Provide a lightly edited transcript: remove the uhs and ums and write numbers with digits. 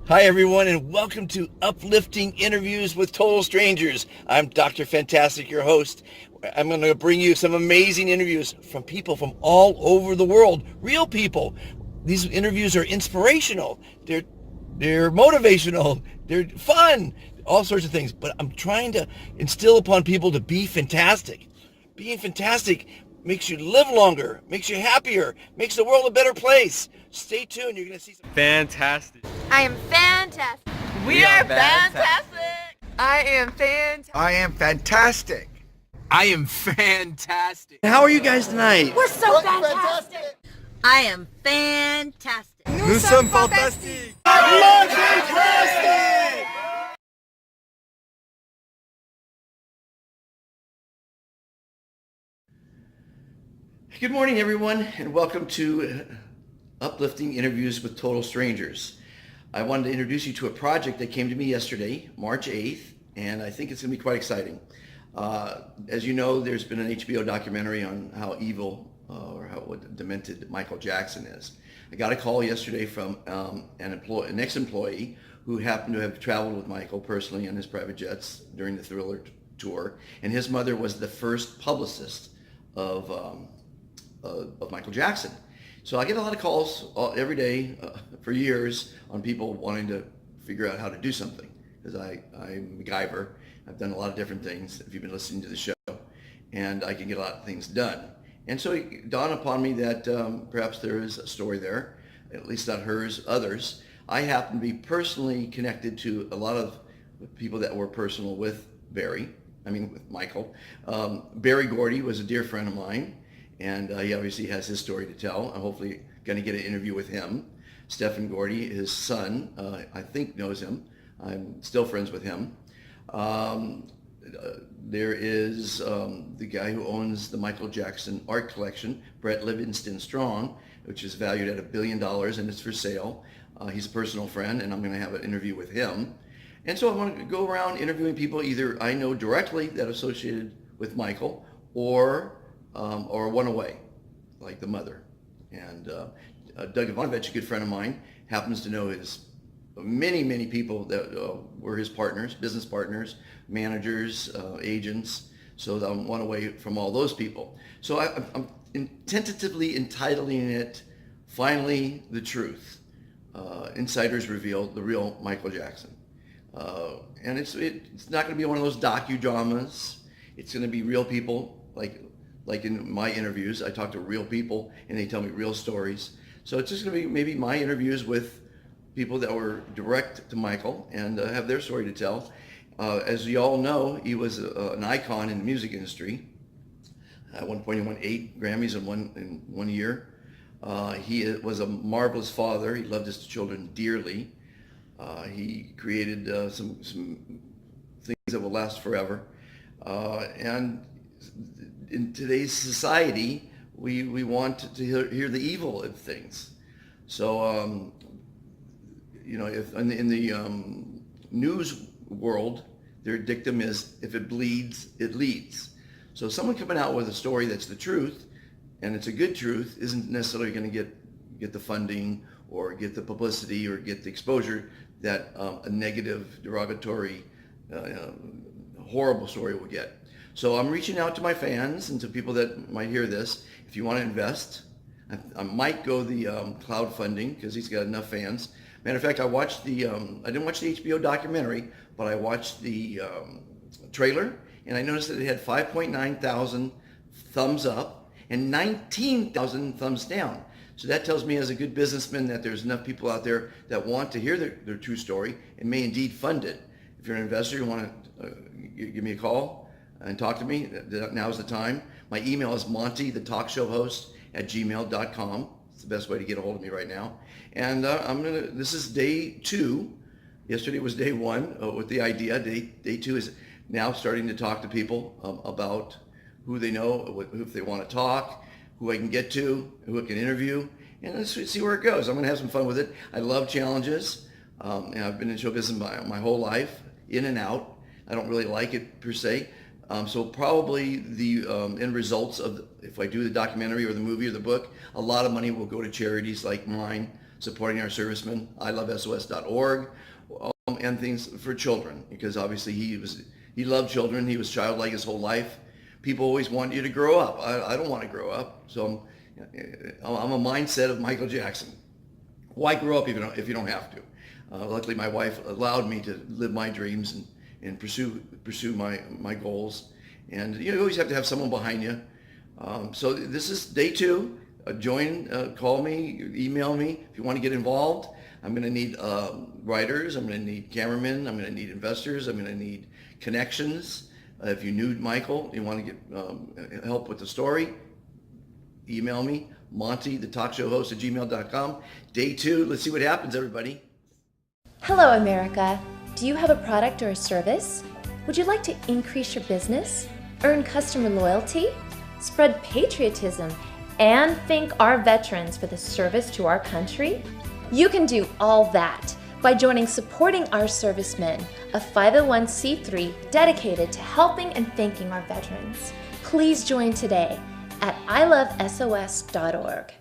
Hi, everyone, and welcome to Uplifting Interviews with Total Strangers. I'm Dr. Fantastic, your host. I'm going to bring you some amazing interviews from people from all over the world, real people. These interviews are inspirational. They're motivational. They're fun, all sorts of things. But I'm trying to instill upon people to be fantastic. Being fantastic makes you live longer, makes you happier, makes the world a better place. Stay tuned. You're going to see some Fantastic. I am fantastic. We are fantastic. I am fantastic. I am fantastic. I am fantastic. How are you guys tonight? We're so fantastic. I am fantastic. Nous sommes fantastiques. Good morning, everyone, and welcome to Uplifting Interviews with Total Strangers. I wanted to introduce you to a project that came to me yesterday, March 8th, and I think it's going to be quite exciting. As you know, there's been an HBO documentary on how evil or how demented Michael Jachson is. I got a call yesterday from an ex-employee who happened to have traveled with Michael personally on his private jets during the Thriller tour, and his mother was the first publicist of Michael Jachson. So I get a lot of calls every day for years on people wanting to figure out how to do something, because I'm MacGyver. I've done a lot of different things if you've been listening to the show, and I can get a lot of things done. And so it dawned upon me that perhaps there is a story there, at least not hers, others. I happen to be personally connected to a lot of people that were personal with with Michael. Barry Gordy was a dear friend of mine, and he obviously has his story to tell. I'm hopefully going to get an interview with him. Stephen Gordy, his son, I think knows him. I'm still friends with him. There is the guy who owns the Michael Jachson art collection, Brett Livingston Strong, which is valued at $1 billion and it's for sale. He's a personal friend, and I'm going to have an interview with him. And so I want to go around interviewing people either I know directly that are associated with Michael, or one away, like the mother. And Doug Ivanovich, a good friend of mine, happens to know his many people that were his partners, business partners, managers, agents. So I'm one away from all those people. So I'm tentatively entitling it, Finally the Truth. Insiders reveal the real Michael Jachson. And it's not going to be one of those docudramas. It's going to be real people, like in my interviews. I talk to real people and they tell me real stories. So it's just going to be maybe my interviews with people that were direct to Michael and have their story to tell. As you all know, he was an icon in the music industry. At one point he won 8 Grammys in one year. He was a marvelous father. He loved his children dearly. He created some things that will last forever. And in today's society, we want to hear the evil of things. So, if in the news world, their dictum is, if it bleeds, it leads. So someone coming out with a story that's the truth, and it's a good truth, isn't necessarily going to get the funding or get the publicity or get the exposure that a negative, derogatory, horrible story will get. So I'm reaching out to my fans and to people that might hear this. If you want to invest, I might go the crowdfunding, because he's got enough fans. Matter of fact, I didn't watch the HBO documentary, but I watched the trailer, and I noticed that it had 5.9 thousand thumbs up and 19,000 thumbs down. So that tells me, as a good businessman, that there's enough people out there that want to hear their true story and may indeed fund it. If you're an investor, you want to give me a call and talk to me, now's the time. My email is monty, the talkshowhost@gmail.com. It's the best way to get a hold of me right now. And this is day 2. Yesterday was day 1 with the idea. Day 2 is now starting to talk to people about who they know, if they want to talk, who I can get to, who I can interview, and let's see where it goes. I'm going to have some fun with it. I love challenges. And I've been in show business my whole life, in and out. I don't really like it per se. So probably the end results of, if I do the documentary or the movie or the book, a lot of money will go to charities like mine, supporting our servicemen, ilovesos.org, and things for children, because obviously he loved children. He was childlike his whole life. People always want you to grow up. I don't want to grow up, so I'm a mindset of Michael Jackson. Why grow up if you don't have to? Luckily, my wife allowed me to live my dreams and pursue my goals. And you always have to have someone behind you. So this is day 2. Join, call me, email me if you want to get involved. I'm going to need writers. I'm going to need cameramen. I'm going to need investors. I'm going to need connections. If you knew Michael, you want to get help with the story, email me, Monty, the talk show host at gmail.com. Day 2. Let's see what happens, everybody. Hello, America. Do you have a product or a service? Would you like to increase your business, earn customer loyalty, spread patriotism, and thank our veterans for the service to our country? You can do all that by joining Supporting Our Servicemen, a 501c3 dedicated to helping and thanking our veterans. Please join today at ilovesos.org.